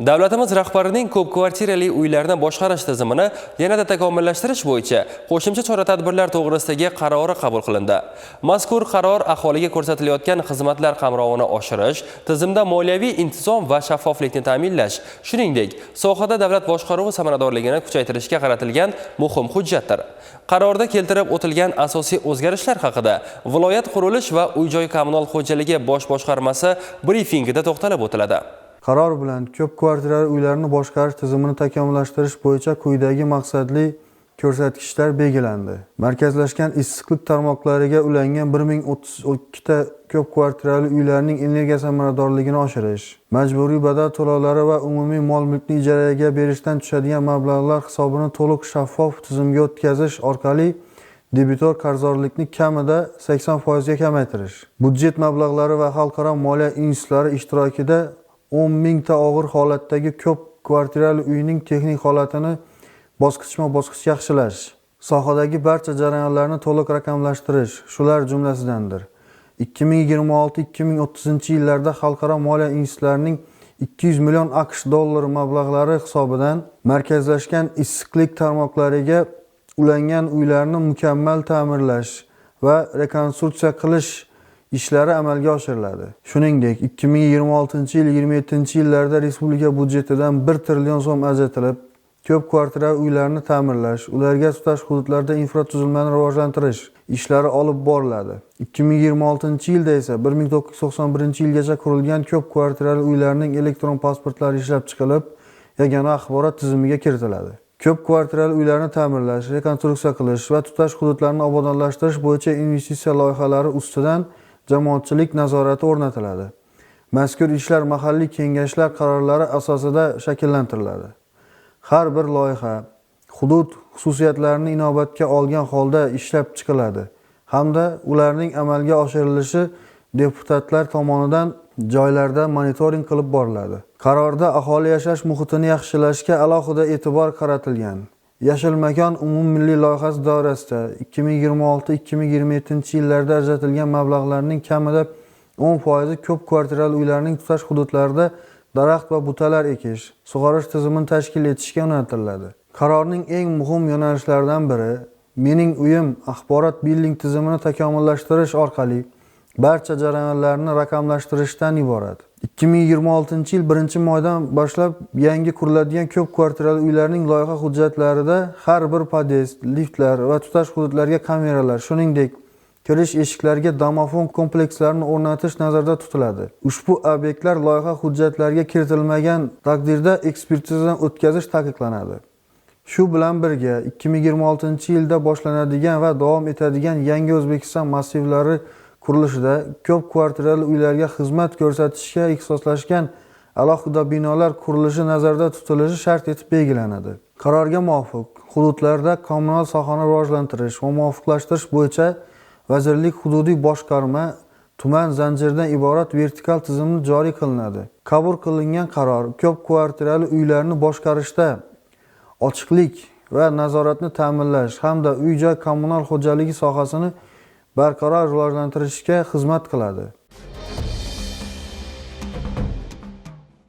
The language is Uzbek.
Davlatimiz rahbarining ko'p kvartirali uylarni boshqarish tizimini yanada takomillashtirish bo'yicha qo'shimcha chora-tadbirlar to'g'risidagi qarori qabul qilindi. Mazkur qaror aholiga ko'rsatilayotgan xizmatlar qamrovini oshirish, tizimda moliyaviy intizom va shaffoflikni ta'minlash, shuningdek, sohada davlat boshqaruvi samaradorligini kuchaytirishga qaratilgan muhim hujjatdir. Qarorda keltirib o'tilgan asosiy o'zgarishlar haqida viloyat qurilish va uy-joy kommunal xo'jaligi bosh boshqarmasi brifingida to'xtalib o'tiladi. Qaror bilan ko'p kvartirali uylarni boshqarish tizimini takomillashtirish bo'yicha quyidagi maqsadli ko'rsatkichlar belgilandi. Markazlashgan issiqlik tarmoqlariga ulangan 1032 ta ko'p kvartirali uylarning energiya samaradorligini oshirish, majburiy badal to'lovlari va umumiy mol-mulkni ijaraga berishdan tushadigan mablag'lar hisobini to'liq shaffof tizimga o'tkazish orqali debitor qarzdorlikni kamida 80% ga kamaytirish, budjet mablag'lari va xalqaro moliya institutlari ishtirokida 10 mingta og'ir holatdagi ko'p kvartirali uyning texnik holatini bosqichma-bosqich yaxshilash, sohadagi barcha jarayonlarni to'liq raqamlashtirish shular jumlasidandir. 2026-2030 yillarda xalqaro moliya institutlarining 200 million AQSh dollari mablag'lari hisobidan markazlashgan issiqlik tarmoqlariga ulangan uylarni mukammal ta'mirlash va rekonstruksiya qilish ishlari amalga oshiriladi. Shuningdek, 2026-27 yillarda respublika budjetidan 1 trillion so'm ajratilib, ko'p kvartirali uylarni ta'mirlash, ularga tutash hududlarda infratuzilmani rivojlantirish ishlari olib boriladi. 2026-yilda esa 1991-yilgacha qurilgan ko'p kvartirali uylarning elektron pasportlari ishlab chiqilib, yagona axborot tizimiga kiritiladi. Ko'p kvartirali uylarni ta'mirlash, rekonstruksiya qilish va tutash hududlarini obodonlashtirish bo'yicha investitsiya loyihalari ustidan jamoatchilik nazorati o'rnatiladi. Mazkur ishlar mahalliy kengashlar qarorlari asosida shakllantiriladi. Har bir loyiha hudud xususiyatlarini inobatga olgan holda ishlab chiqiladi hamda ularning amalga oshirilishi deputatlar tomonidan joylarda monitoring qilib boriladi. Qarorda aholi yashash muhitini yaxshilashga alohida e'tibor qaratilgan. Yashil makon umummilliy loyihasi doirasida 2026-2027 yillarda ajratilgan mablag'larning kamida 10% ko'p kvartirali uylarning tutash hududlarida daraxt va butalar ekish, sug'orish tizimini tashkil etishga yo'naltiriladi. Qarorning eng muhim yo'nalishlaridan biri Mening uyim axborot billing tizimini takomillashtirish orqali barcha jarayonlarni raqamlashtirishdan iborat. 2026-yil 1-maydan boshlab yangi quriladigan ko'p kvartirali uylarning loyiha hujjatlarida har bir podest, liftlar va tutash hududlariga kameralar, shuningdek, kirish eshiklariga domofon komplekslarini o'rnatish nazarda tutiladi. Ushbu obyektlar loyiha hujjatlariga kiritilmagan taqdirda ekspertizadan o'tkazish taqiqlanadi. Shu bilan birga 2026-yilda boshlanadigan va davom etadigan Yangi O'zbekiston massivlari qurilishida ko'p kvartirali uylarga xizmat ko'rsatishga ixtisoslashgan alohida binolar qurilishi nazarda tutilishi shart etib belgilanadi. Qarorga muvofiq hududlarda kommunal sohani rivojlantirish va muvofiqlashtirish bo'yicha vazirlik hududiy boshqarma tuman zanjiridan iborat vertikal tizimni joriy qilinadi. Qabul qilingan qaror ko'p kvartirali uylarni boshqarishda ochiqlik va nazoratni ta'minlash hamda uy-joy kommunal xo'jaligi sohasini barqaror rivojlantirishga xizmat qiladi.